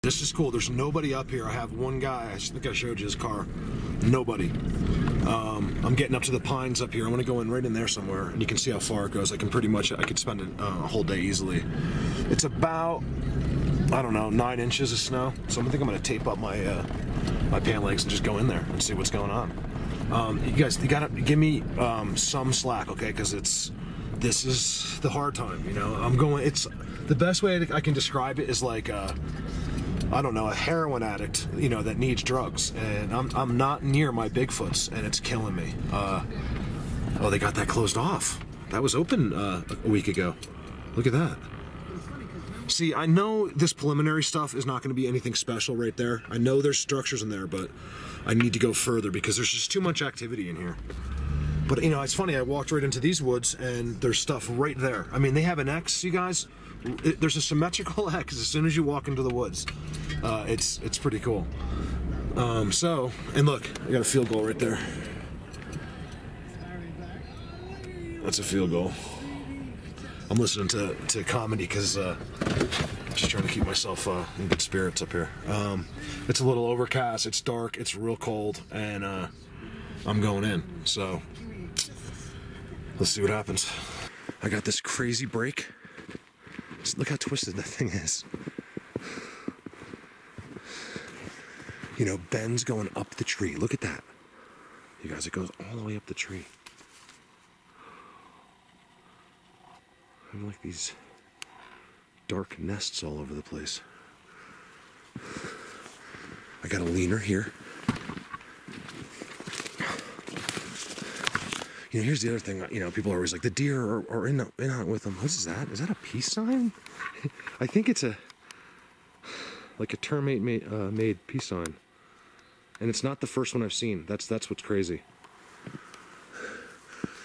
This is cool. There's nobody up here. I have one guy. I think I showed you his car. Nobody. I'm getting up to the pines up here. I'm going to go in right in there somewhere, and you can see how far it goes. I could spend a whole day easily. It's about, I don't know, 9 inches of snow. So I think I'm going to tape up my my pant legs and just go in there and see what's going on. You guys, you gotta give me some slack, okay? Because this is the hard time, you know. It's the best way I can describe it is like I don't know, a heroin addict, you know, that needs drugs, and I'm not near my Bigfoots, and it's killing me. Oh, they got that closed off. That was open a week ago. Look at that. See, I know this preliminary stuff is not going to be anything special right there. I know there's structures in there, but I need to go further because there's just too much activity in here. But, you know, it's funny, I walked right into these woods, and there's stuff right there. I mean, they have an X, you guys. There's a symmetrical X as soon as you walk into the woods. It's pretty cool. And look, I got a field goal right there. That's a field goal. I'm listening to comedy because I'm just trying to keep myself in good spirits up here. It's a little overcast, it's dark, it's real cold, and I'm going in. So let's see what happens. I got this crazy brake. Just look how twisted that thing is. You know, Ben's going up the tree. Look at that. You guys, it goes all the way up the tree. I have like these dark nests all over the place. I got a leaner here. You know, here's the other thing, you know, people are always like, the deer are in on it with them. What is that? Is that a peace sign? I think it's like a termite made peace sign. And it's not the first one I've seen. That's what's crazy.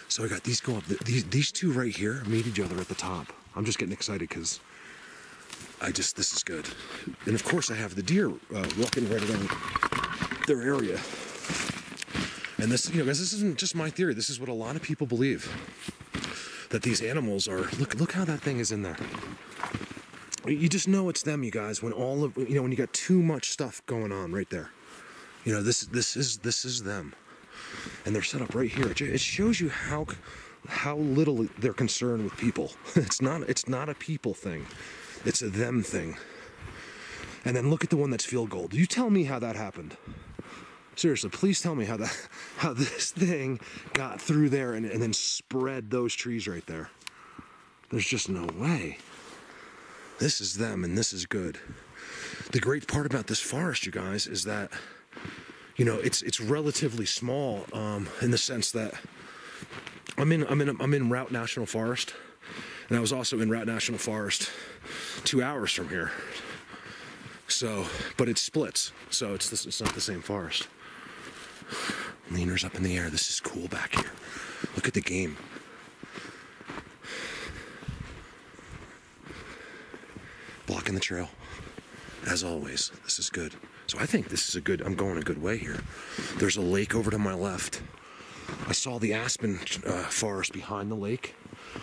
So I got these go up. These two right here meet each other at the top. I'm just getting excited because this is good. And of course I have the deer walking right around their area. And this, you know, guys, this isn't just my theory. This is what a lot of people believe. That these animals are, look how that thing is in there. You just know it's them, you guys, when when you got too much stuff going on right there. You know, this is them. And they're set up right here. It shows you how little they're concerned with people. It's not a people thing. It's a them thing. And then look at the one that's field goal. You tell me how that happened. Seriously, please tell me how this thing got through there and then spread those trees right there. There's just no way. This is them, and this is good. The great part about this forest, you guys, is that, you know, it's relatively small in the sense that I'm in Route National Forest, and I was also in Route National Forest 2 hours from here. So, but it splits, so it's not the same forest. Leaners up in the air. This is cool back here. Look at the game. Blocking the trail. As always, this is good. So I think this is I'm going a good way here. There's a lake over to my left. I saw the Aspen forest behind the lake.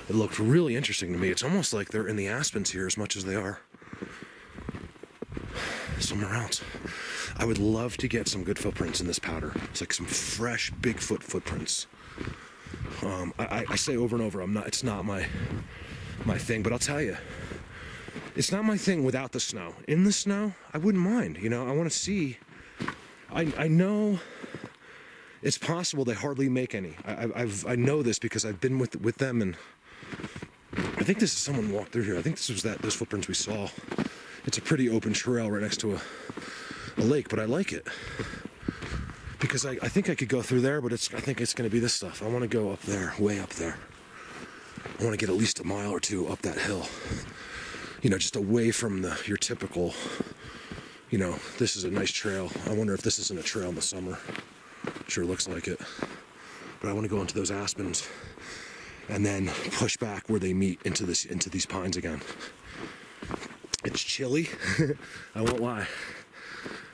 It looked really interesting to me. It's almost like they're in the Aspens here as much as they are somewhere else. I would love to get some good footprints in this powder. It's like some fresh Bigfoot footprints. I say over and over, it's not my thing, but I'll tell you, it's not my thing without the snow. In the snow, I wouldn't mind. You know, I want to see. I know it's possible they hardly make any. I know this because I've been with them, and I think this is someone walked through here. I think this was those footprints we saw. It's a pretty open trail right next to a lake, but I like it because I think I could go through there, but I think it's going to be this stuff. I want to go up there, way up there. I want to get at least a mile or two up that hill. You know, just away from your typical, you know, this is a nice trail. I wonder if this isn't a trail in the summer. Sure looks like it. But I want to go into those aspens and then push back where they meet into these pines again. It's chilly. I won't lie.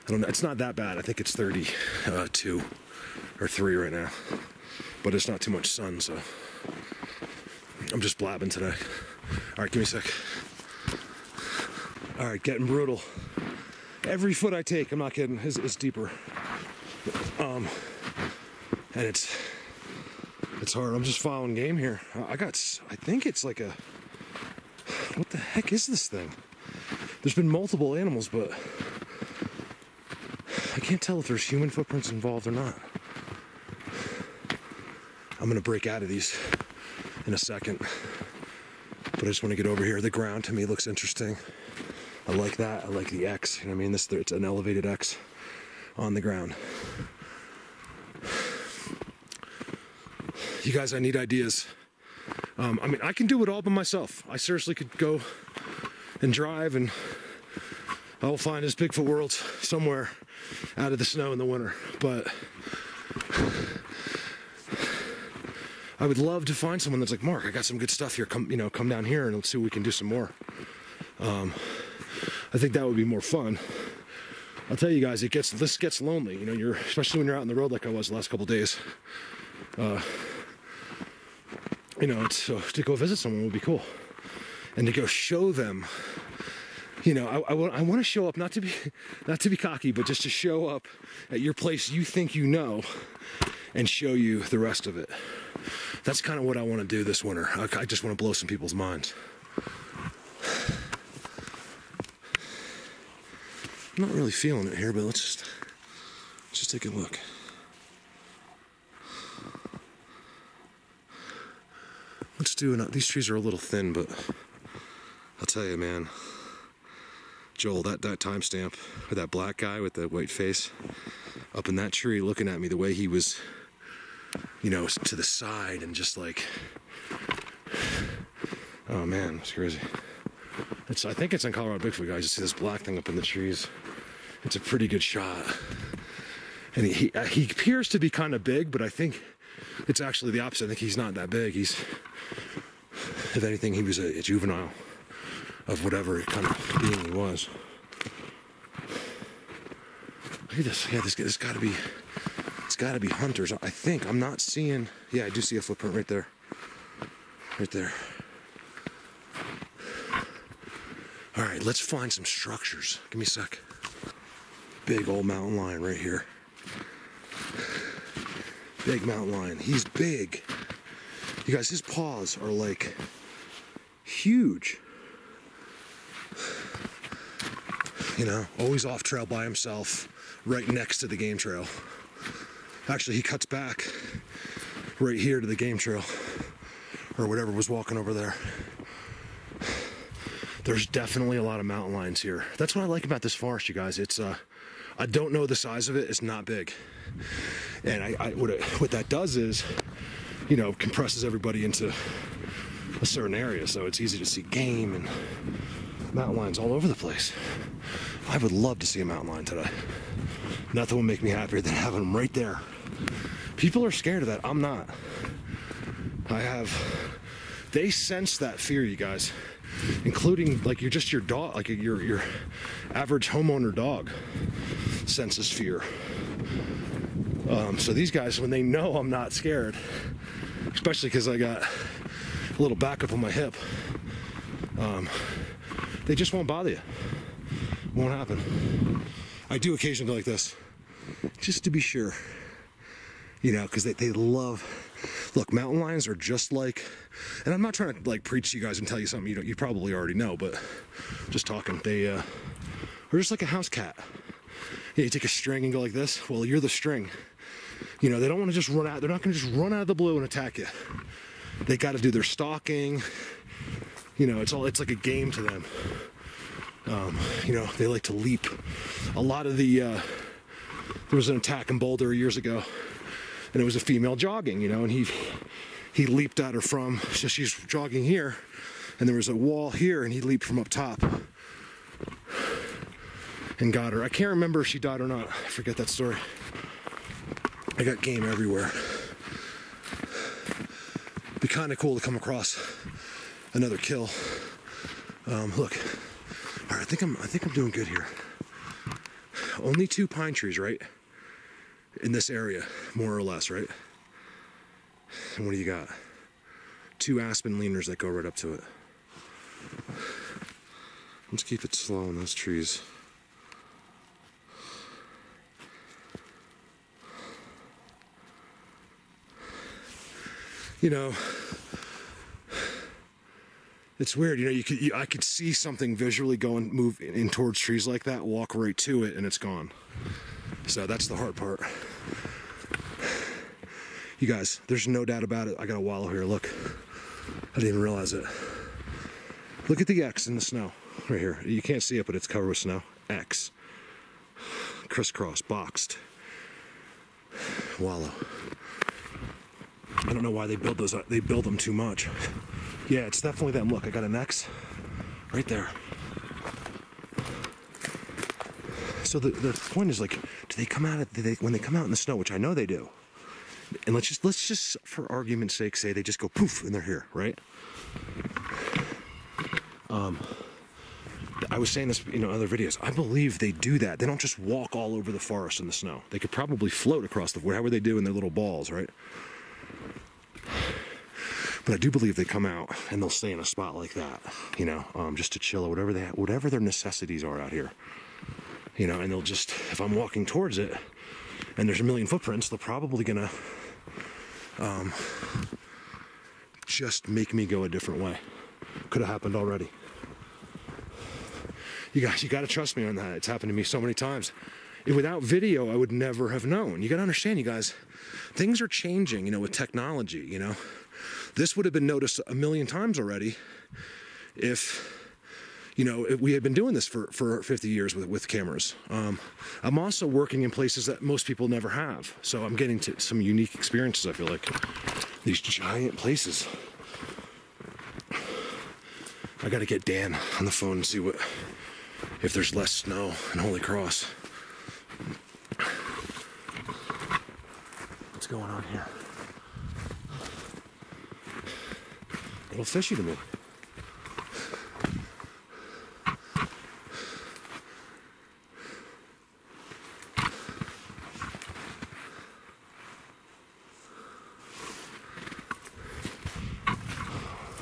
I don't know. It's not that bad. I think it's 32 or 3 right now. But it's not too much sun, so I'm just blabbing today. All right, give me a sec. All right, getting brutal. Every foot I take, I'm not kidding, is deeper. And it's hard. I'm just following game here. I think it's like a, what the heck is this thing? There's been multiple animals, but I can't tell if there's human footprints involved or not. I'm gonna break out of these in a second, but I just want to get over here. The ground to me looks interesting. I like that. I like the X. You know what I mean? It's an elevated X on the ground. You guys, I need ideas. I mean, I can do it all by myself. I seriously could go and drive, and I will find this Bigfoot world somewhere out of the snow in the winter. But I would love to find someone that's like, Mark, I got some good stuff here. Come down here and let's see what we can do some more. I think that would be more fun. I'll tell you guys, this gets lonely. You know, especially when you're out on the road like I was the last couple of days. You know, to go visit someone would be cool, and to go show them. You know, I want to show up, not to be cocky, but just to show up at your place you think you know, and show you the rest of it. That's kind of what I want to do this winter. I just want to blow some people's minds. I'm not really feeling it here, but let's just take a look. Let's do it. These trees are a little thin, but I'll tell you, man. Joel, that timestamp with that black guy with the white face up in that tree looking at me, the way he was, you know, to the side and just like, oh man, it's crazy. I think it's in Colorado Bigfoot, guys. You see this black thing up in the trees. It's a pretty good shot. And he appears to be kind of big, but I think it's actually the opposite. I think he's not that big. If anything, he was a juvenile of whatever kind of being he was. Look at this. Yeah, it's gotta be hunters. I think. I'm not seeing, yeah, I do see a footprint right there. Right there. All right, let's find some structures. Give me a sec. Big old mountain lion right here. Big mountain lion. He's big. You guys, his paws are like huge. You know, always off trail by himself, right next to the game trail. Actually, he cuts back right here to the game trail, or whatever was walking over there. There's definitely a lot of mountain lions here. That's what I like about this forest, you guys. It's I don't know the size of it. It's not big, and what that does is, you know, compresses everybody into a certain area, so it's easy to see game and mountain lions all over the place. I would love to see a mountain lion today. Nothing would make me happier than having them right there. People are scared of that. I'm not. They sense that fear, you guys, including like your dog, like your average homeowner dog senses fear. So these guys, when they know I'm not scared, especially because I got a little backup on my hip, they just won't bother you. Won't happen. I do occasionally go like this, just to be sure, you know, because they love. Look, mountain lions are just like, and I'm not trying to like preach to you guys and tell you something you probably already know, but just talking, they are just like a house cat. Yeah, you take a string and go like this. Well, you're the string. You know, they don't want to just run out. They're not going to just run out of the blue and attack you. They got to do their stalking. You know, it's like a game to them. You know, they like to leap. A lot of there was an attack in Boulder years ago, and it was a female jogging, you know, and he leaped at her so she's jogging here, and there was a wall here, and he leaped from up top and got her. I can't remember if she died or not. I forget that story. I got game everywhere. Be kind of cool to come across another kill. Look. All right, I think I'm doing good here. Only 2 pine trees, right? In this area, more or less, right? And what do you got? 2 aspen leaners that go right up to it. Let's keep it slow in those trees. you know, it's weird. You know, I could see something visually move in towards trees like that, walk right to it, and it's gone. So that's the hard part. You guys, there's no doubt about it. I got a wallow here. Look, I didn't even realize it. Look at the X in the snow right here. You can't see it, but it's covered with snow. X. Crisscross, boxed. Wallow. I don't know why they build those. They build them too much. Yeah, it's definitely them. Look, I got an X right there. So the point is, like, do they come out when they come out in the snow, which I know they do. And let's just for argument's sake say they just go poof and they're here, right? I was saying this, you know, other videos. I believe they do that. They don't just walk all over the forest in the snow. They could probably float across however they do in their little balls, right? But I do believe they come out and they'll stay in a spot like that, you know, just to chill or whatever their necessities are out here, you know. And they'll just, if I'm walking towards it and there's a million footprints, they're probably gonna just make me go a different way. Could have happened already. You guys, you got to trust me on that. It's happened to me so many times. Without video, I would never have known. You got to understand, you guys, things are changing, you know, with technology, you know. This would have been noticed a million times already if, you know, if we had been doing this for 50 years with cameras. I'm also working in places that most people never have. So I'm getting to some unique experiences, I feel like. These giant places. I got to get Dan on the phone and see if there's less snow in Holy Cross. What's going on here? A little fishy to me.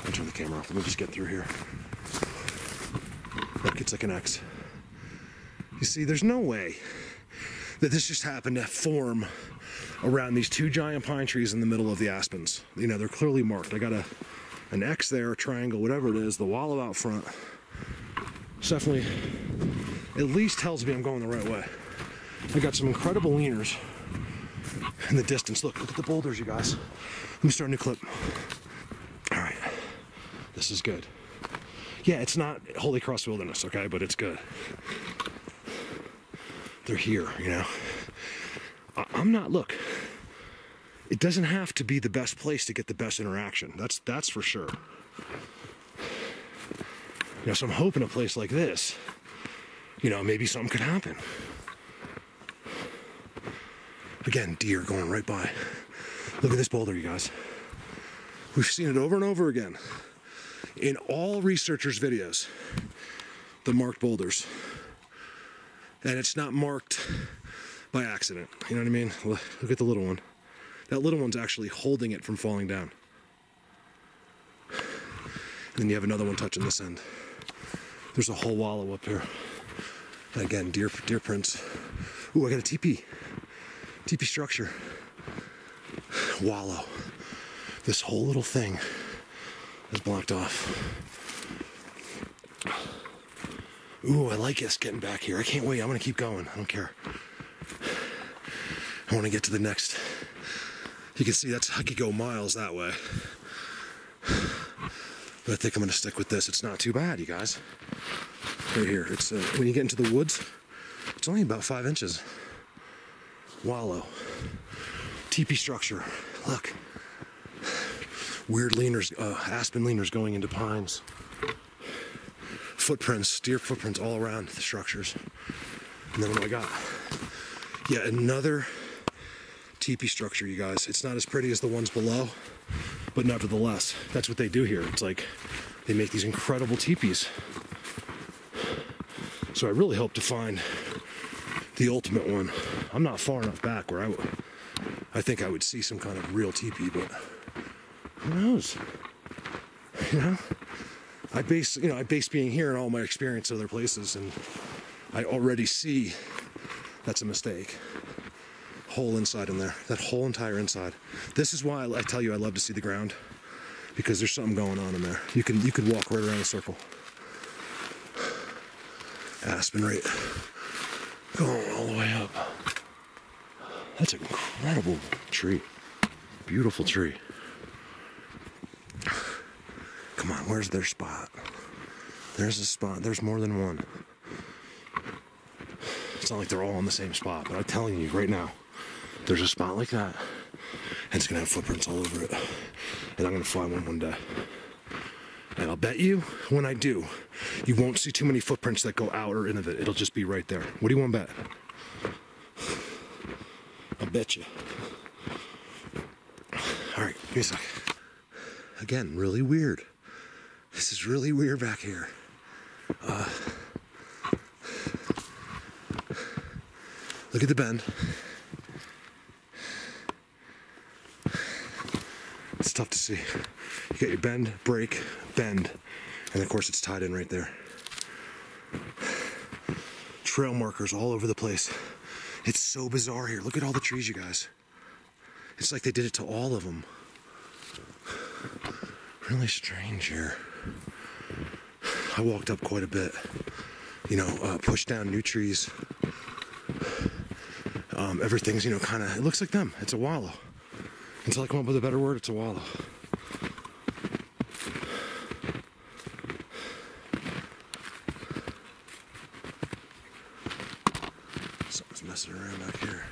I'll turn the camera off. Let me just get through here. Look, it's like an X. You see, there's no way that this just happened to form around these two giant pine trees in the middle of the aspens. You know, they're clearly marked. I got an X there, a triangle, whatever it is, the wallow out front. It's definitely, at least tells me I'm going the right way. I got some incredible leaners in the distance. Look at the boulders, you guys. Let me start a new clip. All right, this is good. Yeah, it's not Holy Cross Wilderness, okay, but it's good. They're here, you know. I'm not, look, it doesn't have to be the best place to get the best interaction. That's for sure. You know, so I'm hoping a place like this, you know, maybe something could happen. Again, deer going right by. Look at this boulder, you guys. We've seen it over and over again. In all researchers' videos, the marked boulders. And it's not marked by accident. You know what I mean? Look at the little one. That little one's actually holding it from falling down. And then you have another one touching this end. There's a whole wallow up here. And again, deer prints. Ooh, I got a teepee. Teepee structure. Wallow. This whole little thing is blocked off. Ooh, I like us getting back here. I can't wait. I'm going to keep going. I don't care. I want to get to the next. You can see I could go miles that way. But I think I'm going to stick with this. It's not too bad, you guys. Right here. It's when you get into the woods, it's only about 5 inches. Wallow. Teepee structure. Look. Weird leaners, aspen leaners going into pines. Footprints, deer footprints all around the structures. And then what do I got? Yeah, another teepee structure, you guys. It's not as pretty as the ones below, but nevertheless, that's what they do here. It's like they make these incredible teepees. So I really hope to find the ultimate one. I'm not far enough back where I think I would see some kind of real teepee, but who knows? You know? I base being here and all my experience in other places, and I already see that's a mistake. whole inside in there. That whole entire inside. This is why I tell you I love to see the ground, because there's something going on in there. You could walk right around a circle. Aspen right going all the way up. That's an incredible tree. Beautiful tree. Come on, where's their spot? There's a spot. There's more than one. It's not like they're all in the same spot, but I'm telling you right now, there's a spot like that, and it's gonna have footprints all over it. And I'm gonna find one day. And I'll bet you, when I do, you won't see too many footprints that go out or in of it. It'll just be right there. What do you want to bet? I'll bet you. All right, give me a sec. Again, really weird. This is really weird back here. Look at the bend. It's tough to see. You got your bend, break, bend, and of course it's tied in right there. Trail markers all over the place. It's so bizarre here. Look at all the trees, you guys. It's like they did it to all of them. Really strange here. I walked up quite a bit. You know, pushed down new trees. Everything's, you know, kind of, it looks like them. It's a wallow. Until I come up with a better word, it's a wallow. Something's messing around back here.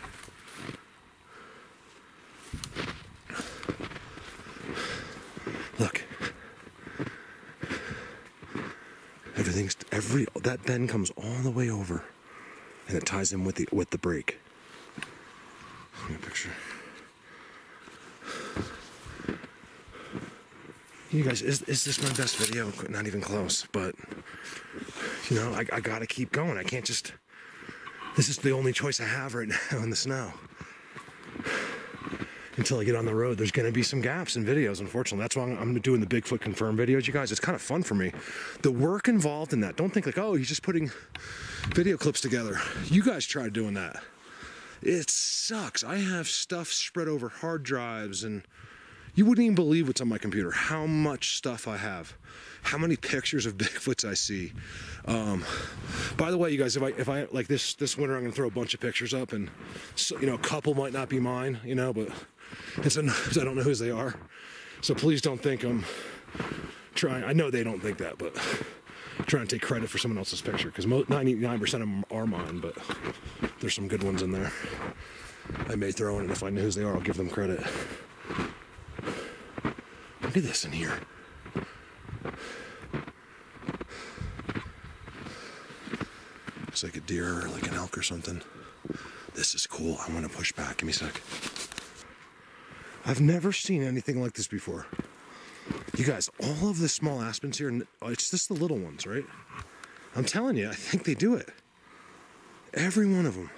Look. That bend comes all the way over, and it ties in with the break. Give me a picture. You guys, is this my best video? Not even close, but you know, I gotta keep going. I can't just, this is the only choice I have right now in the snow. Until I get on the road, there's gonna be some gaps in videos, unfortunately. That's why I'm doing the Bigfoot confirmed videos, you guys. It's kind of fun for me. The work involved in that, don't think like, oh, he's just putting video clips together. You guys tried doing that. It sucks. I have stuff spread over hard drives, and you wouldn't even believe what's on my computer, how much stuff I have, how many pictures of Bigfoots I see. By the way, you guys, if I like this winter, I'm gonna throw a bunch of pictures up, and so, you know, a couple might not be mine, you know, but it's enough, I don't know whose they are. So please don't think I'm trying, I know they don't think that, but I'm trying to take credit for someone else's picture, because 99% of them are mine, but there's some good ones in there. I may throw in, and if I know whose they are, I'll give them credit. Look at this in here. It's like a deer or like an elk or something. This is cool. I want to push back. Give me a sec. I've never seen anything like this before. You guys, all of the small aspens here, it's just the little ones, right? I'm telling you, I think they do it. Every one of them.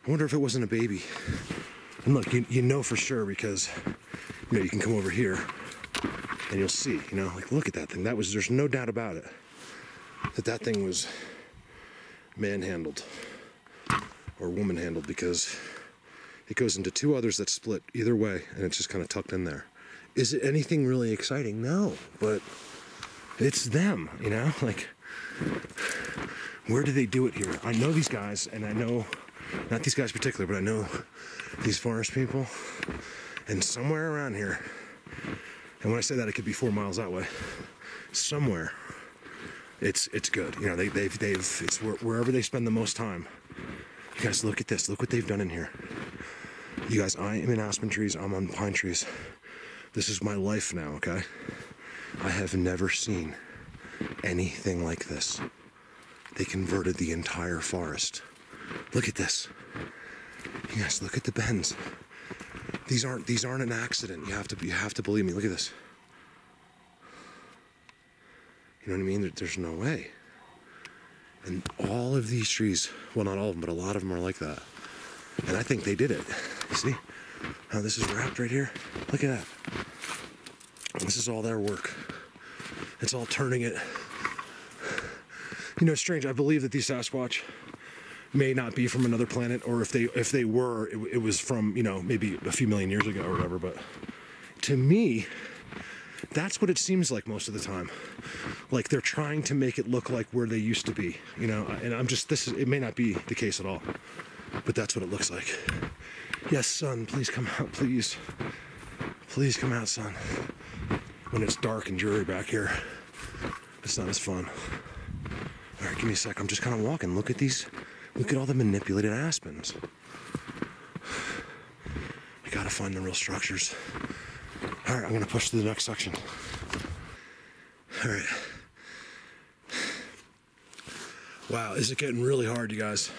I wonder if it wasn't a baby. And look, you know for sure, because you know, you can come over here and you'll see, you know, like, look at that thing. There's no doubt about it, that thing was manhandled or woman handled, because it goes into two others that split either way, and it's just kind of tucked in there. Is it anything really exciting? No, but it's them, you know, like, where do they do it here? I know these guys, and I know, not these guys particularly, but I know these forest people, and somewhere around here, and when I say that, it could be 4 miles that way, somewhere, it's good. You know, it's wherever they spend the most time. You guys, look at this. Look what they've done in here. You guys, I am in aspen trees. I'm on pine trees. This is my life now, okay? I have never seen anything like this. They converted the entire forest. Look at this. You guys, look at the bends. These aren't an accident. You have to believe me. Look at this. You know what I mean? There's no way. And all of these trees, well, not all of them, but a lot of them are like that. And I think they did it. You see how this is wrapped right here? Look at that. This is all their work. It's all turning it. You know, it's strange. I believe that these Sasquatch may not be from another planet, or if they were, it was from, you know, maybe a few million years ago or whatever. But to me, that's what it seems like most of the time. Like they're trying to make it look like where they used to be, you know. And I'm just, it may not be the case at all, but that's what it looks like. Yes, son, please come out, please. Please come out, son. When it's dark and dreary back here, it's not as fun. All right, give me a sec. I'm just kind of walking. Look at these. Look at all the manipulated aspens. I gotta find the real structures. All right, I'm gonna push to the next section. All right. Wow, is it getting really hard, you guys,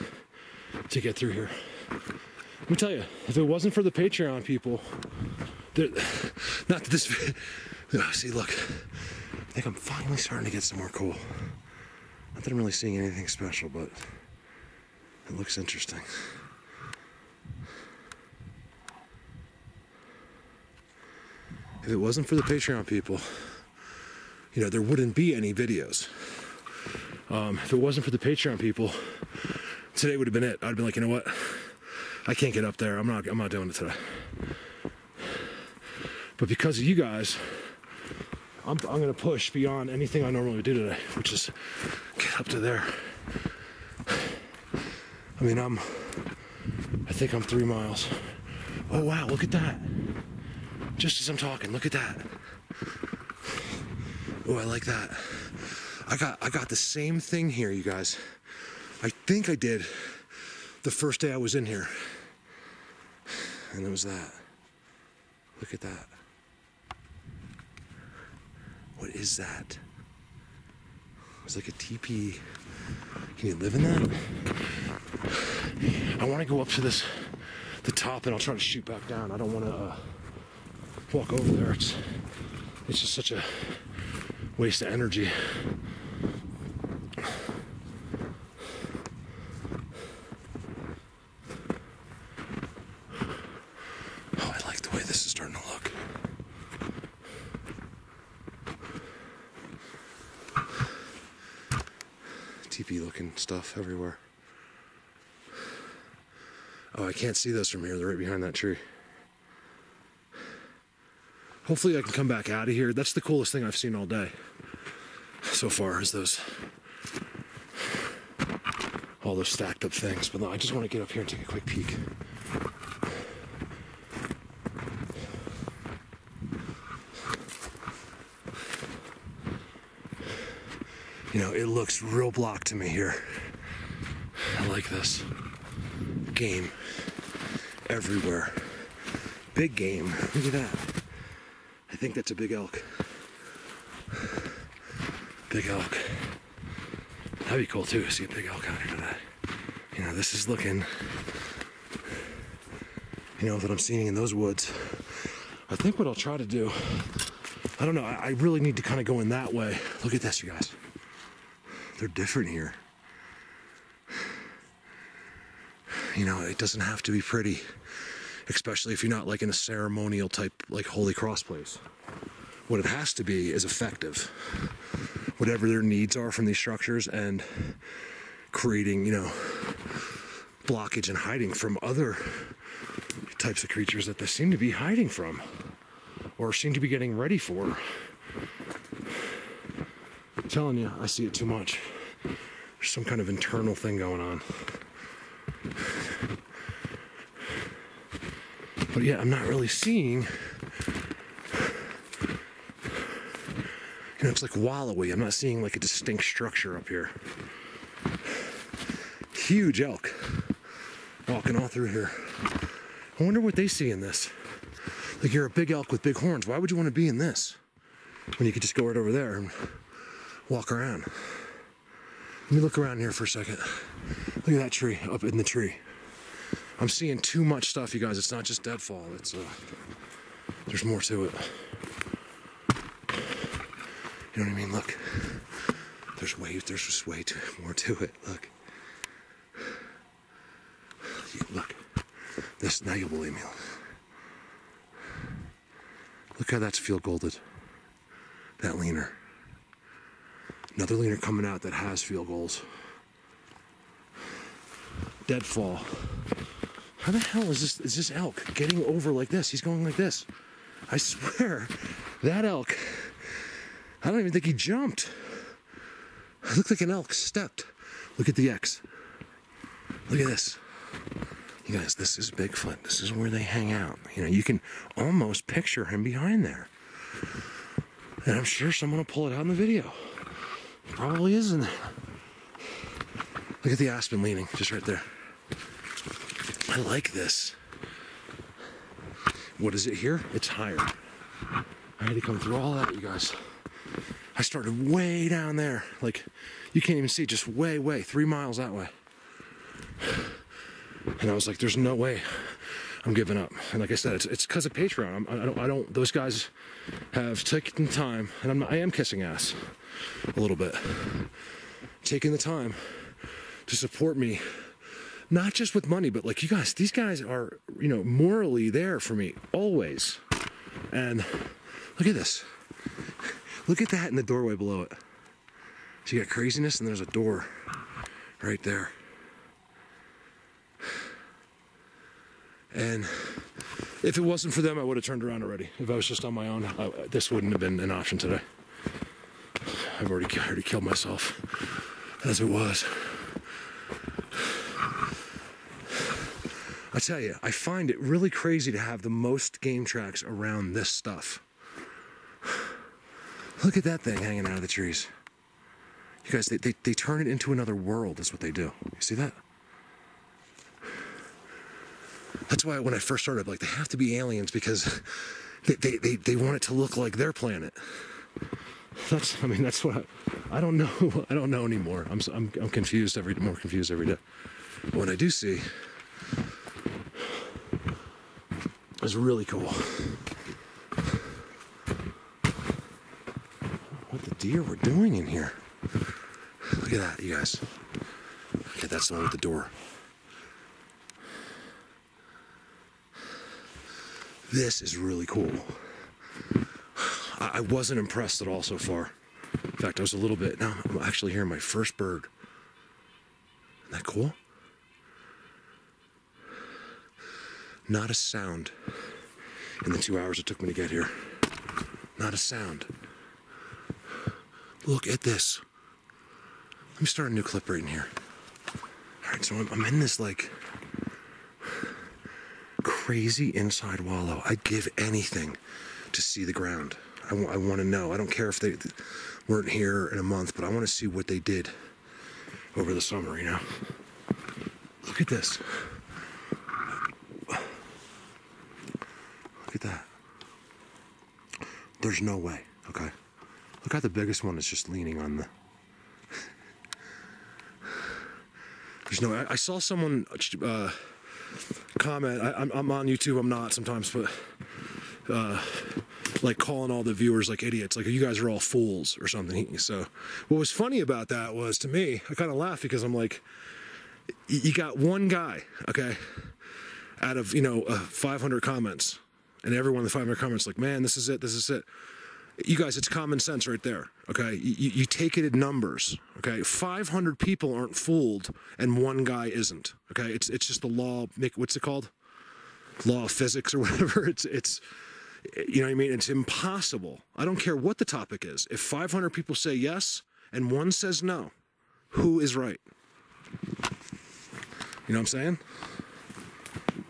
to get through here? Let me tell you, if it wasn't for the Patreon people, not this, oh, see, look, I think I'm finally starting to get somewhere cool. Not that I'm really seeing anything special, but it looks interesting. If it wasn't for the Patreon people, you know, there wouldn't be any videos. If it wasn't for the Patreon people, today would have been it. I'd been like, you know what? I can't get up there. I'm not doing it today. But because of you guys, I'm gonna push beyond anything I normally would do today, which is get up to there. I mean, I think I'm 3 miles. Oh wow, look at that. Just as I'm talking, look at that. Oh, I like that. I got the same thing here, you guys. I think I did the first day I was in here. And it was that. Look at that. What is that? It's like a teepee. Can you live in that? I want to go up to the top, and I'll try to shoot back down. I don't want to walk over there. It's just such a waste of energy. Oh, I like the way this is starting to look. Teepee looking stuff everywhere. Oh, I can't see those from here. They're right behind that tree. Hopefully I can come back out of here. That's the coolest thing I've seen all day so far, is all those stacked up things. But no, I just want to get up here and take a quick peek. You know, it looks real block to me here. I like this. Game everywhere. Big game. Look at that. I think that's a big elk. Big elk. That'd be cool too, to see a big elk out here today. You know, this is looking, you know, what I'm seeing in those woods. I think what I'll try to do, I don't know, I really need to kind of go in that way. Look at this, you guys. They're different here. You know, it doesn't have to be pretty, especially if you're not like in a ceremonial type, like Holy Cross place. What it has to be is effective. Whatever their needs are from these structures, and creating, you know, blockage and hiding from other types of creatures that they seem to be hiding from, or seem to be getting ready for. I'm telling you, I see it too much. There's some kind of internal thing going on. But yeah, I'm not really seeing, you know, it's like wallowy. I'm not seeing like a distinct structure up here. Huge elk walking all through here. I wonder what they see in this. Like, you're a big elk with big horns. Why would you want to be in this when you could just go right over there and walk around? Let me look around here for a second. Look at that tree, up in the tree. I'm seeing too much stuff, you guys. It's not just deadfall. It's there's more to it. You know what I mean? Look, there's just way too more to it. Look, look. This, now you'll believe me. Look how that's field golded. That leaner. Another leaner coming out that has field goals. deadfall. How the hell is this elk getting over like this? He's going like this. I swear, that elk, I don't even think he jumped. It looked like an elk stepped. Look at the X. Look at this. You guys, this is Bigfoot. This is where they hang out. You know, you can almost picture him behind there. And I'm sure someone will pull it out in the video. Probably isn't there. Look at the Aspen leaning, just right there. I like this. What is it here? It's higher. I had to come through all that, you guys. I started way down there. Like, you can't even see, just way, 3 miles that way. And I was like, there's no way I'm giving up. And like I said, it's because of Patreon. I don't, those guys have taken time, and I am kissing ass a little bit. Taking the time to support me, not just with money, but like, you guys, these guys are, you know, morally there for me, always. And look at this. Look at that in the doorway below it. So you got craziness, and there's a door right there. And if it wasn't for them, I would have turned around already. If I was just on my own, this wouldn't have been an option today. I've already killed myself as it was. I tell you, I find it really crazy to have the most game tracks around this stuff. Look at that thing hanging out of the trees. You guys, they turn it into another world, is what they do. You see that? That's why when I first started, like, they have to be aliens, because they want it to look like their planet. That's what I don't know. I don't know anymore. I'm confused more confused every day. But what I do see is really cool. What the deer were doing in here. Look at that, you guys. Okay, that's the one with the door. This is really cool. I wasn't impressed at all so far. In fact, I was a little bit. Now I'm actually hearing my first bird. Isn't that cool? Not a sound in the 2 hours it took me to get here. Not a sound. Look at this. Let me start a new clip right in here. All right, so I'm in this, like, crazy inside wallow. I'd give anything to see the ground. I want to know. I don't care if they weren't here in a month, but I want to see what they did over the summer, you know? Look at this. Look at that. There's no way, okay? Look how the biggest one is just leaning on the... There's no... I saw someone comment. I'm on YouTube, I'm not sometimes, but like calling all the viewers like idiots, like, you guys are all fools or something. So what was funny about that was, to me, I kind of laughed, because I'm like, you got one guy, okay, out of, 500 comments, and every one of the 500 comments like, man, this is it. You guys, it's common sense right there, okay? You take it in numbers, okay? 500 people aren't fooled, and one guy isn't, okay? It's just the law, what's it called? Law of physics or whatever. It's you know what I mean? It's impossible. I don't care what the topic is. If 500 people say yes, and one says no, who is right? You know what I'm saying?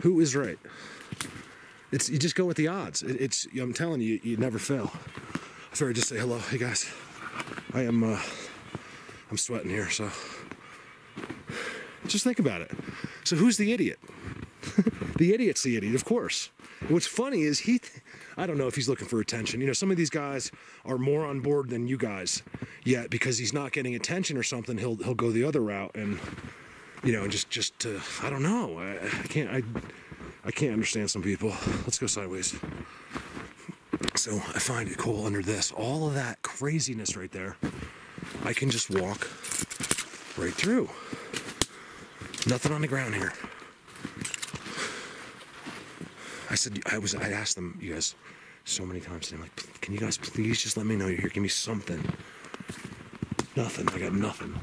Who is right? You just go with the odds. I'm telling you, you never fail. I figured I'd just say hello. Hey guys, I'm sweating here, so just think about it. So who's the idiot? The idiot's the idiot, of course. What's funny is I don't know if he's looking for attention. Some of these guys are more on board than you guys, yet because he's not getting attention or something, he'll go the other route, and just to, I don't know. I can't understand some people. Let's go sideways. So I find it cool under this. All of that craziness right there, I can just walk right through. Nothing on the ground here. I asked them, you guys, so many times today, I'm like, can you guys please just let me know you're here? Give me something. Nothing. I got nothing.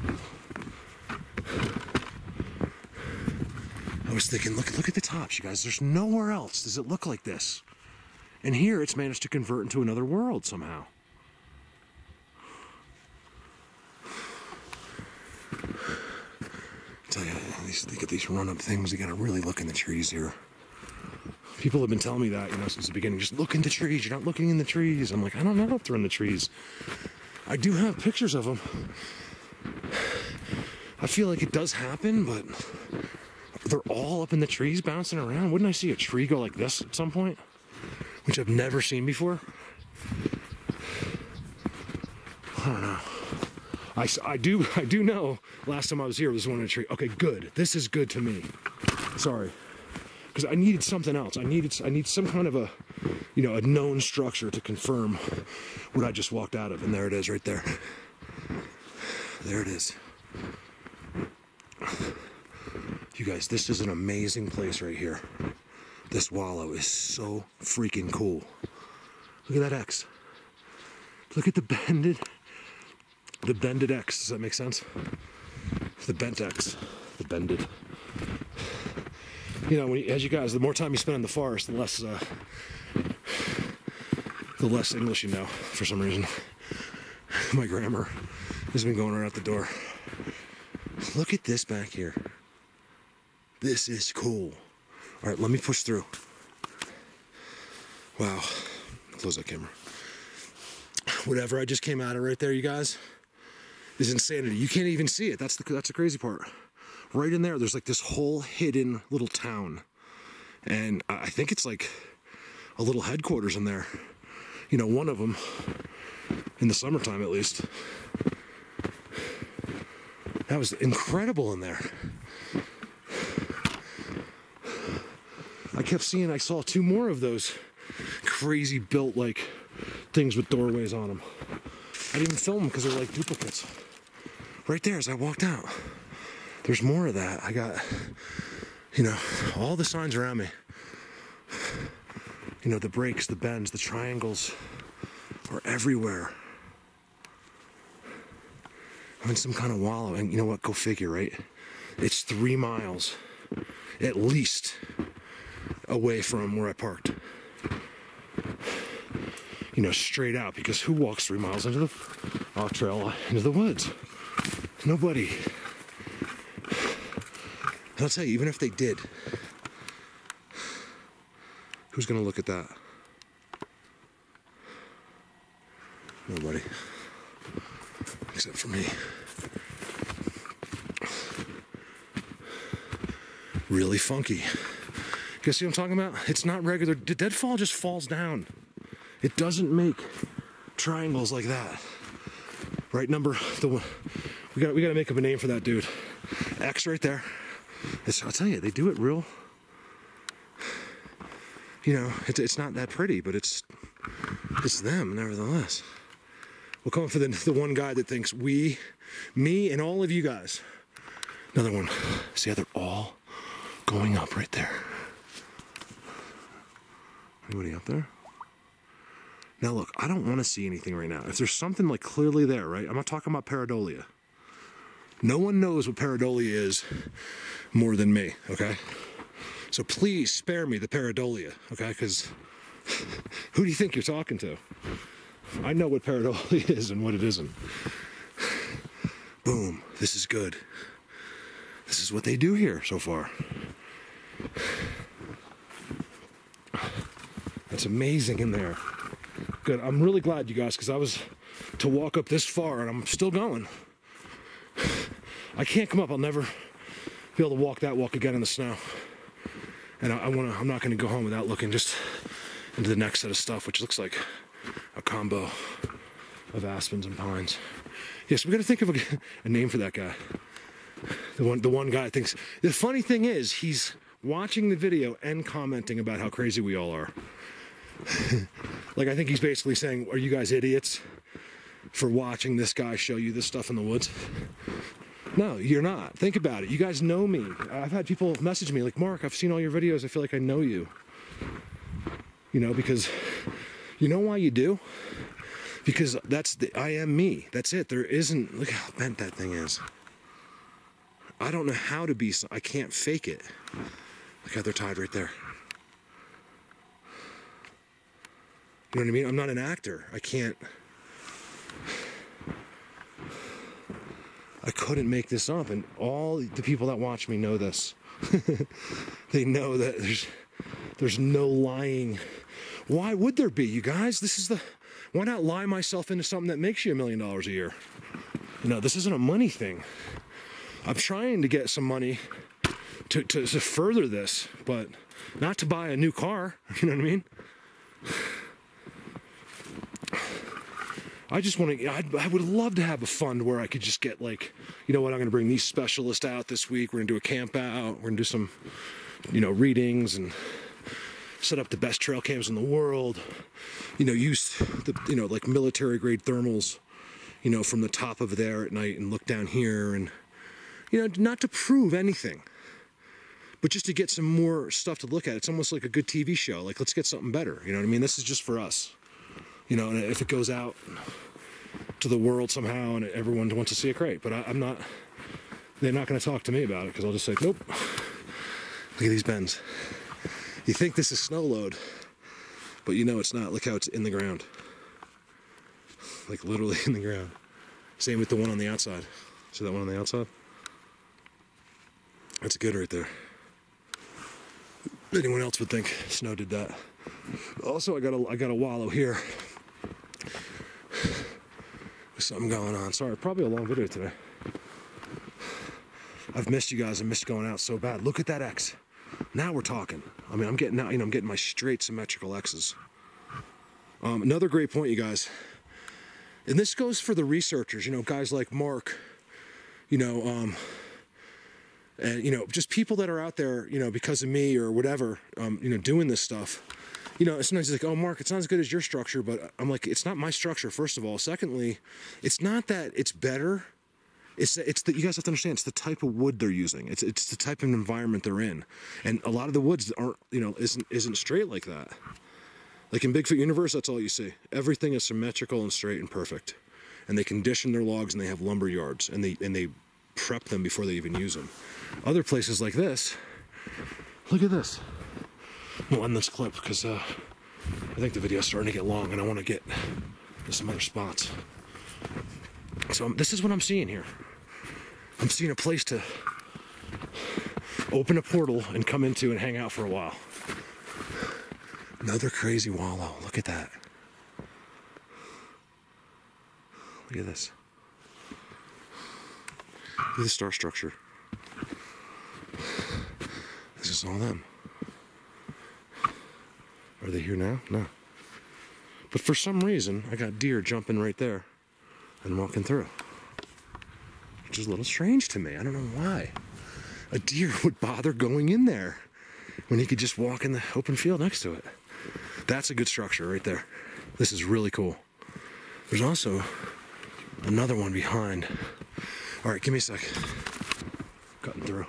I was thinking, look at the tops, you guys. There's nowhere else does it look like this. And here it's managed to convert into another world somehow. I tell you, they get these run-up things. You gotta really look in the trees here. People have been telling me that, since the beginning. Just look in the trees. You're not looking in the trees. I'm like, I don't know if they're in the trees. I do have pictures of them. I feel like it does happen, but they're all up in the trees bouncing around. Wouldn't I see a tree go like this at some point? Which I've never seen before. I don't know. I do know last time I was here was one in a tree. Okay, good. This is good to me. Sorry. Because I needed something else. I need some kind of a, a known structure to confirm what I just walked out of. And there it is right there. There it is. You guys, this is an amazing place right here. This Wallow is so freaking cool. Look at that X. Look at the bended X. Does that make sense? The bent X. The bended. As you guys, the more time you spend in the forest, the less English you know, for some reason. My grammar has been going right out the door. Look at this back here. This is cool. All right, let me push through. Wow. Close that camera. Whatever I just came out of right there, you guys, is insanity. You can't even see it. That's the crazy part. Right in there, there's like this whole hidden little town. And I think it's like a little headquarters in there. One of them, in the summertime at least. That was incredible in there. I saw two more of those crazy built like things with doorways on them. I didn't even film them because they're like duplicates. Right there as I walked out. There's more of that. I got, all the signs around me. The breaks, the bends, the triangles are everywhere. I'm in some kind of wallow, and you know what? Go figure, right? It's 3 miles, at least, away from where I parked. Straight out, because who walks 3 miles into the off trail into the woods? Nobody. And I'll tell you, even if they did, who's gonna look at that? Nobody. Except for me. Really funky. You see what I'm talking about? It's not regular. The deadfall just falls down. It doesn't make triangles like that. Right, we gotta make up a name for that dude. X right there. I'll tell you, they do it real. It's not that pretty, but it's them nevertheless. We'll come for the one guy that thinks me, and all of you guys. Another one. See how they're all going up right there. Anybody up there? Now look, I don't want to see anything right now. If there's something like clearly there, right? I'm not talking about pareidolia. No one knows what pareidolia is more than me, okay? So please spare me the pareidolia, okay? Because who do you think you're talking to? I know what pareidolia is and what it isn't. Boom, this is good. This is what they do here so far. That's amazing in there. Good, I'm really glad, you guys, because I was to walk up this far and I'm still going. I can't come up, I'll never be able to walk that walk again in the snow. And I'm not gonna go home without looking just into the next set of stuff, which looks like a combo of aspens and pines. Yes, we gotta think of a name for that guy. The one guy thinks, the funny thing is, he's watching the video and commenting about how crazy we all are. Like, I think he's basically saying, are you guys idiots for watching this guy show you this stuff in the woods? No, you're not. Think about it. You guys know me. I've had people message me like, Mark, I've seen all your videos. I feel like I know you. Because you know why you do? Because I am me. That's it. There isn't, look how bent that thing is. I don't know how to be, I can't fake it. Look how they're tied right there. You know what I mean? I'm not an actor. I couldn't make this up, and all the people that watch me know this. They know that there's no lying. Why would there be, you guys? Why not lie myself into something that makes you $1 million a year? You know, this isn't a money thing. I'm trying to get some money to further this, but not to buy a new car. You know what I mean? I just want to, I would love to have a fund where I could just get like, you know what, I'm going to bring these specialists out this week. We're going to do a camp out. We're going to do some, you know, readings and set up the best trail cams in the world. You know, use the, you know, like military grade thermals, you know, from the top of there at night and look down here and, you know, not to prove anything, but just to get some more stuff to look at. It's almost like a good TV show. Like, let's get something better. You know what I mean? This is just for us. You know, and if it goes out to the world somehow and everyone wants to see it, great. But I'm not, they're not going to talk to me about it because I'll just say, nope. Look at these bends. You think this is snow load, but you know it's not. Look how it's in the ground. Like literally in the ground. Same with the one on the outside. See that one on the outside? That's good right there. Anyone else would think snow did that. Also, I got a wallow here. With something going on. Sorry, probably a long video today. I've missed you guys. I missed going out so bad. Look at that X. Now we're talking. I mean, I'm getting out. You know, I'm getting my straight symmetrical X's. Another great point, you guys. And this goes for the researchers. You know, guys like Mark. You know, and you know, just people that are out there. You know, because of me or whatever. You know, doing this stuff. You know, sometimes he's like, oh, Mark, it's not as good as your structure, but I'm like, it's not my structure, first of all. Secondly, it's not that it's better. It's that you guys have to understand, it's the type of wood they're using. It's the type of environment they're in. And a lot of the woods aren't, you know, isn't straight like that. Like in Bigfoot universe, that's all you see. Everything is symmetrical and straight and perfect. And they condition their logs and they have lumber yards and they prep them before they even use them. Other places like this, look at this. We'll end this clip because I think the video's starting to get long and I want to get to some other spots. So this is what I'm seeing here. I'm seeing a place to open a portal and come into and hang out for a while. Another crazy wallow. Look at that. Look at this. Look at the star structure. This is all them. Are they here now? No. But for some reason, I got deer jumping right there and walking through. Which is a little strange to me. I don't know why a deer would bother going in there when he could just walk in the open field next to it. That's a good structure right there. This is really cool. There's also another one behind. All right, give me a sec. Cutting through.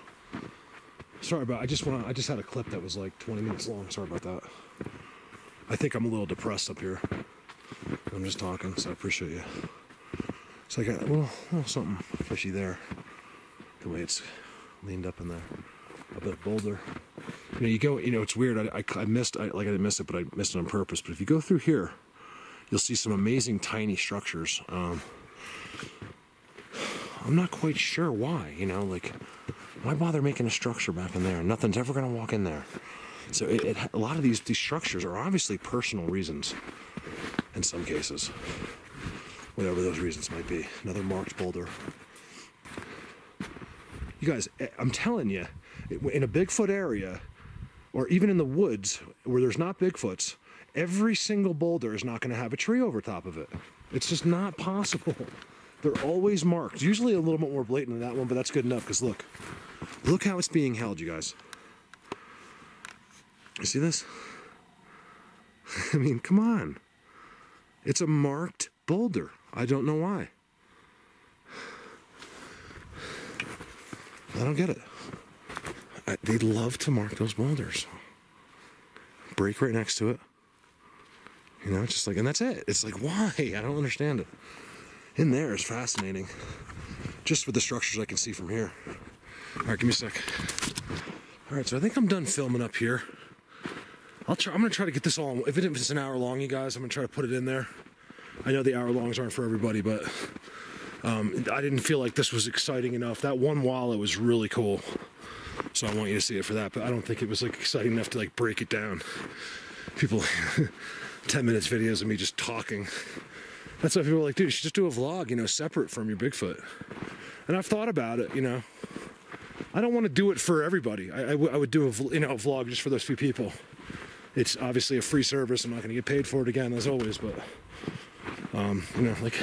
Sorry about, I just had a clip that was like 20 minutes long. Sorry about that. I think I'm a little depressed up here. I'm just talking, so I appreciate you. So I got a little something fishy there. The way it's leaned up in there. A bit boulder. You know, you go, you know, it's weird. I didn't miss it, but I missed it on purpose. But if you go through here, you'll see some amazing tiny structures. I'm not quite sure why, you know, like, why bother making a structure back in there? Nothing's ever going to walk in there. So a lot of these structures are obviously personal reasons in some cases. Whatever those reasons might be. Another marked boulder. You guys, I'm telling you, in a Bigfoot area, or even in the woods where there's not Bigfoots, every single boulder is not going to have a tree over top of it. It's just not possible. They're always marked. Usually a little bit more blatant than that one, but that's good enough because look how it's being held, you guys. You see this? I mean, come on. It's a marked boulder. I don't know why. I don't get it. They love to mark those boulders. Break right next to it. You know, it's just like, and that's it. It's like, why? I don't understand it. In there is fascinating. Just for the structures I can see from here. All right, give me a sec. All right, so I think I'm done filming up here. I'm gonna try to get this all, if it's an hour long, you guys, I'm gonna try to put it in there. I know the hour longs aren't for everybody, but I didn't feel like this was exciting enough. That one wallow was really cool, so I want you to see it for that, but I don't think it was like exciting enough to like break it down. People, 10 minutes videos of me just talking. That's why people are like, dude, you should just do a vlog, you know, separate from your Bigfoot. And I've thought about it, you know. I don't want to do it for everybody. I would do a vlog just for those few people. It's obviously a free service. I'm not going to get paid for it again, as always, but, you know, like,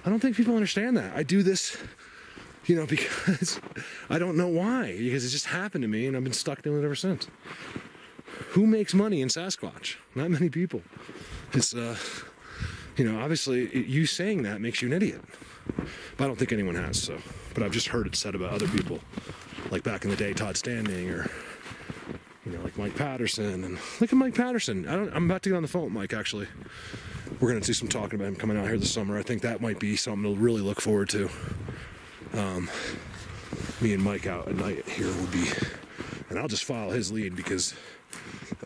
I don't think people understand that. I do this, you know, because I don't know why, because it just happened to me, and I've been stuck doing it ever since. Who makes money in Sasquatch? Not many people. It's, you know, obviously, you saying that makes you an idiot. But I don't think anyone has, so. But I've just heard it said about other people. Like back in the day, Todd Standing, or, you know, like Mike Patterson. And look at Mike Patterson. I'm about to get on the phone with Mike, actually. We're going to do some talking about him coming out here this summer. I think that might be something to really look forward to. Me and Mike out at night here would be... And I'll just follow his lead because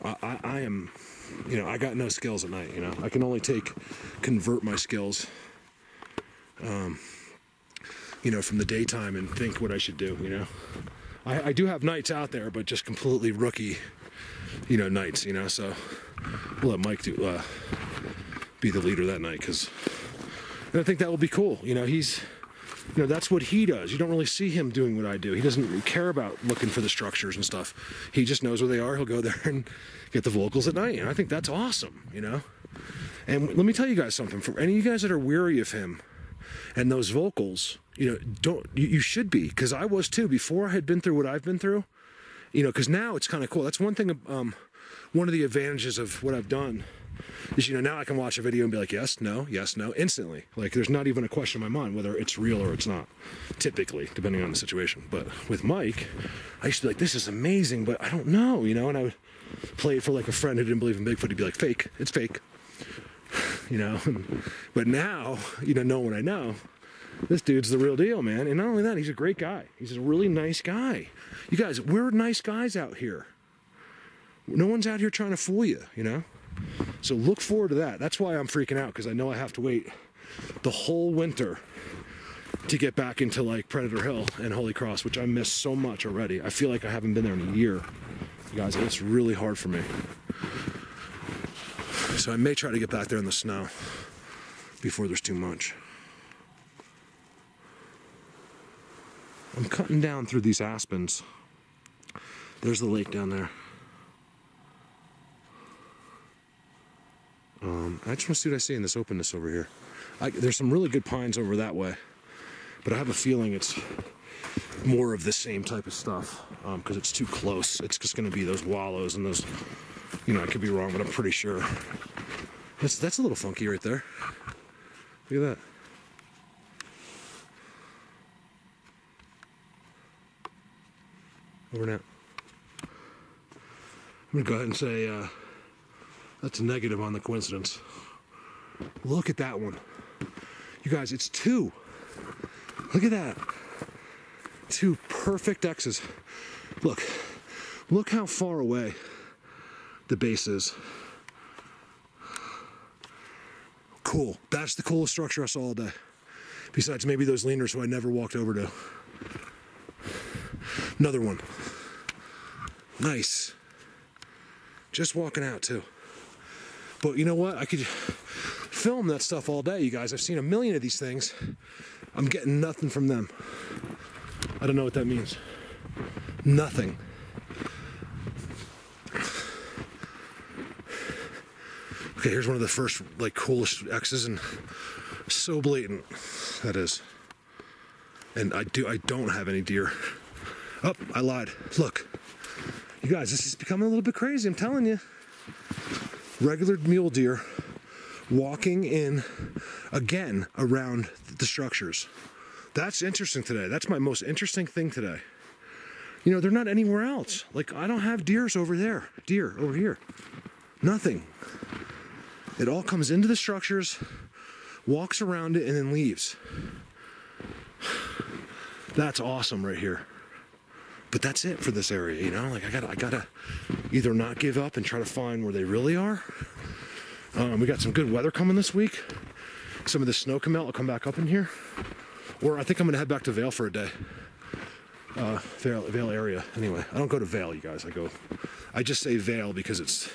I am... You know, I got no skills at night, you know. I can only convert my skills, you know, from the daytime and think what I should do, you know. I do have nights out there, but just completely rookie, you know, nights, you know. So we'll let Mike be the leader that night, because I think that will be cool. You know, he's... You know, that's what he does. You don't really see him doing what I do. He doesn't really care about looking for the structures and stuff. He just knows where they are. He'll go there and get the vocals at night. And I think that's awesome, you know? And let me tell you guys something. For any of you guys that are weary of him and those vocals, you know, you should be. Because I was too. Before I had been through what I've been through, you know, because now it's kind of cool. That's one thing, one of the advantages of what I've done is, you know, now I can watch a video and be like, yes, no, instantly. Like, there's not even a question in my mind whether it's real or it's not, typically, depending on the situation. But with Mike, I used to be like, this is amazing, but I don't know, you know, and I would play it for like a friend who didn't believe in Bigfoot. He'd be like, fake, it's fake, you know. But now, you know, knowing what I know, this dude's the real deal, man. And not only that, he's a great guy. He's a really nice guy. You guys, we're nice guys out here. No one's out here trying to fool you, you know. So look forward to that. That's why I'm freaking out, because I know I have to wait the whole winter to get back into like Predator Hill and Holy Cross, which I miss so much already. I feel like I haven't been there in a year. You guys, it's really hard for me. So I may try to get back there in the snow before there's too much. I'm cutting down through these aspens. There's the lake down there. I just want to see what I see in this openness over here. There's some really good pines over that way, but I have a feeling it's more of the same type of stuff, because it's too close. It's just going to be those wallows and those, you know, I could be wrong, but I'm pretty sure. That's a little funky right there. Look at that. Over now. I'm going to go ahead and say, that's a negative on the coincidence. Look at that one. You guys, it's two. Look at that. Two perfect X's. Look how far away the base is. Cool. That's the coolest structure I saw all day. Besides maybe those leaners who I never walked over to. Another one. Nice. Just walking out too. But you know what? I could film that stuff all day, you guys. I've seen a million of these things. I'm getting nothing from them. I don't know what that means. Nothing. Okay, here's one of the first, like, coolest X's, and so blatant that is. And I don't have any deer. Oh, I lied. Look. You guys, this is becoming a little bit crazy, I'm telling you. Regular mule deer walking in again around the structures. That's interesting today. That's my most interesting thing today. You know, they're not anywhere else. Like, I don't have deer over here. Nothing. It all comes into the structures, walks around it, and then leaves. That's awesome right here. But that's it for this area, you know? Like, I gotta either not give up and try to find where they really are. We got some good weather coming this week. Some of the snow can melt, I'll come back up in here. Or I think I'm gonna head back to Vail for a day. Vail area. Anyway, I don't go to Vail, you guys. I just say Vail because it's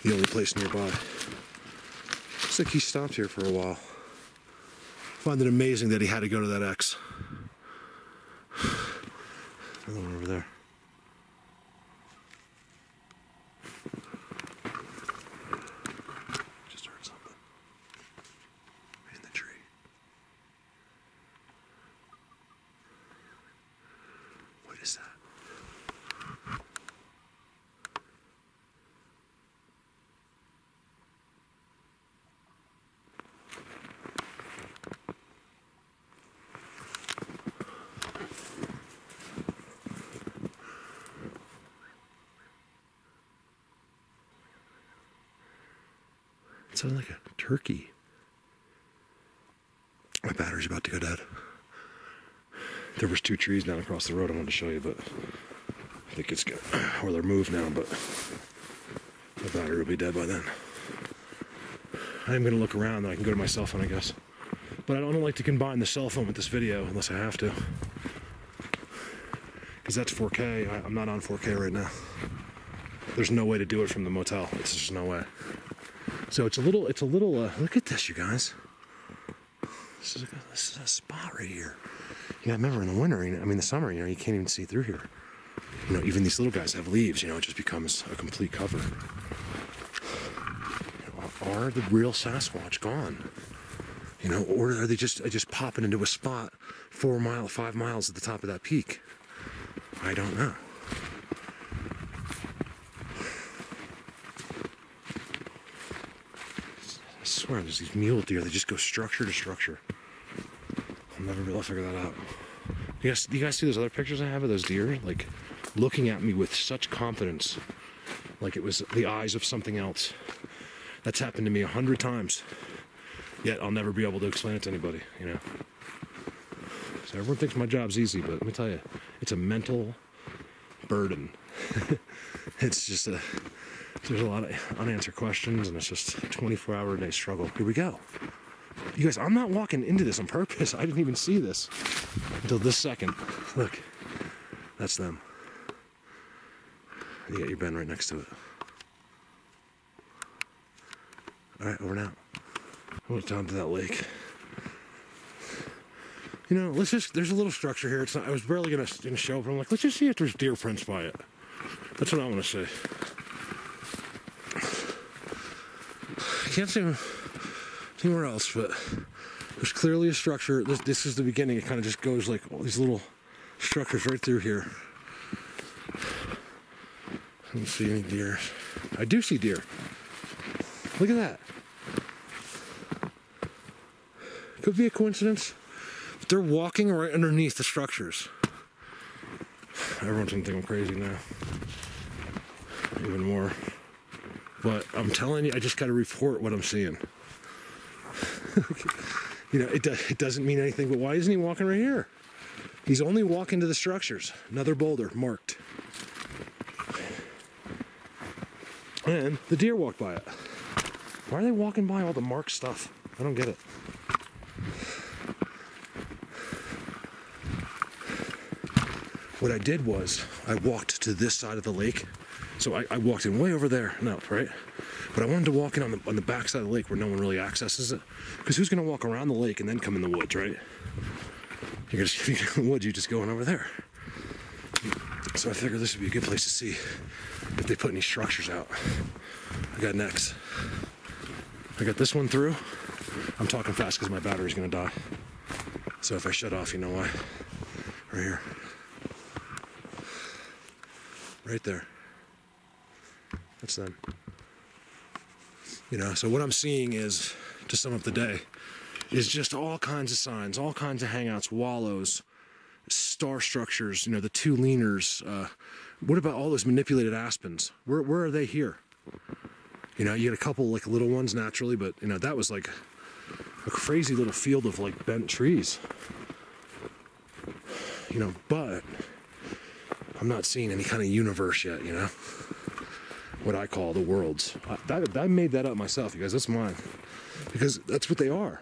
the only place nearby. Looks like he stopped here for a while. Find it amazing that he had to go to that X. Another one over there. Just heard something. Right in the tree. What is that? It sounded like a turkey. My battery's about to go dead. There was 2 trees down across the road I wanted to show you, but I think it's good. Or they're moved now, but my battery will be dead by then. I am going to look around, then I can go to my cell phone, I guess. But I don't like to combine the cell phone with this video unless I have to. Because that's 4K. I'm not on 4K right now. There's no way to do it from the motel. It's just no way. So it's a little, look at this, you guys. This is a spot right here. Yeah, I remember in the winter, the summer, you can't even see through here. Even these little guys have leaves, it just becomes a complete cover. Are the real Sasquatch gone? Or are they just popping into a spot 5 miles at the top of that peak? I don't know. I swear, there's these mule deer. They just go structure to structure. I'll never be able to figure that out. Do you guys see those other pictures I have of those deer? Like, looking at me with such confidence. Like it was the eyes of something else. That's happened to me 100 times. Yet I'll never be able to explain it to anybody, So everyone thinks my job's easy, but let me tell you, it's a mental burden. It's just there's a lot of unanswered questions, and it's just a 24-hour-a-day struggle. Here we go. You guys, I'm not walking into this on purpose. I didn't even see this until this second. Look, that's them. You got your Ben right next to it. All right, over now. I went down to that lake. There's a little structure here. I was barely gonna show up, but I'm like, let's just see if there's deer prints by it. That's what I want to say. I can't see anywhere else, but there's clearly a structure. This is the beginning. It kind of just goes like all these little structures right through here. I don't see any deer. I do see deer. Look at that. Could be a coincidence. But they're walking right underneath the structures. Everyone's gonna think I'm crazy now. Even more. But I'm telling you, I just gotta report what I'm seeing. It doesn't mean anything, but why isn't he walking right here? He's only walking to the structures. Another boulder marked. And the deer walked by it. Why are they walking by all the marked stuff? I don't get it. What I did was, I walked to this side of the lake. So I walked in way over there and up, right? But I wanted to walk in on the back side of the lake where no one really accesses it. Because who's going to walk around the lake and then come in the woods, right? If you're in the woods, you just go in over there. So I figured this would be a good place to see if they put any structures out. I got next. I got this one through. I'm talking fast because my battery's going to die. So if I shut off, you know why. Right here. Right there. That's them. So what I'm seeing is, to sum up the day, is just all kinds of signs, all kinds of hangouts, wallows, star structures, the 2 leaners. What about all those manipulated aspens? Where are they here? You get a couple like little ones naturally, but that was like a crazy little field of like bent trees. But I'm not seeing any kind of universe yet, you know? What I call the worlds. I made that up myself, you guys. That's mine. Because that's what they are.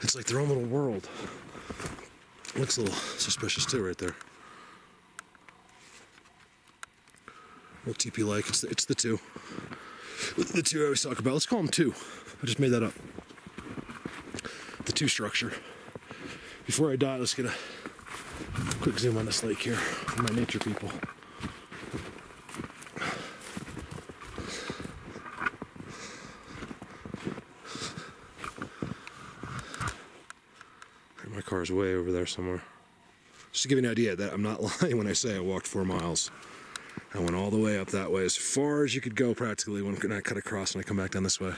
It's like their own little world. Looks a little suspicious too right there. Little TP-like. It's the two. The two I always talk about. Let's call them two. I just made that up. The two structure. Before I die, let's get a quick zoom on this lake here. My nature people. My car's way over there somewhere. Just to give you an idea that I'm not lying when I say I walked 4 miles. I went all the way up that way, as far as you could go practically when I cut across and I come back down this way.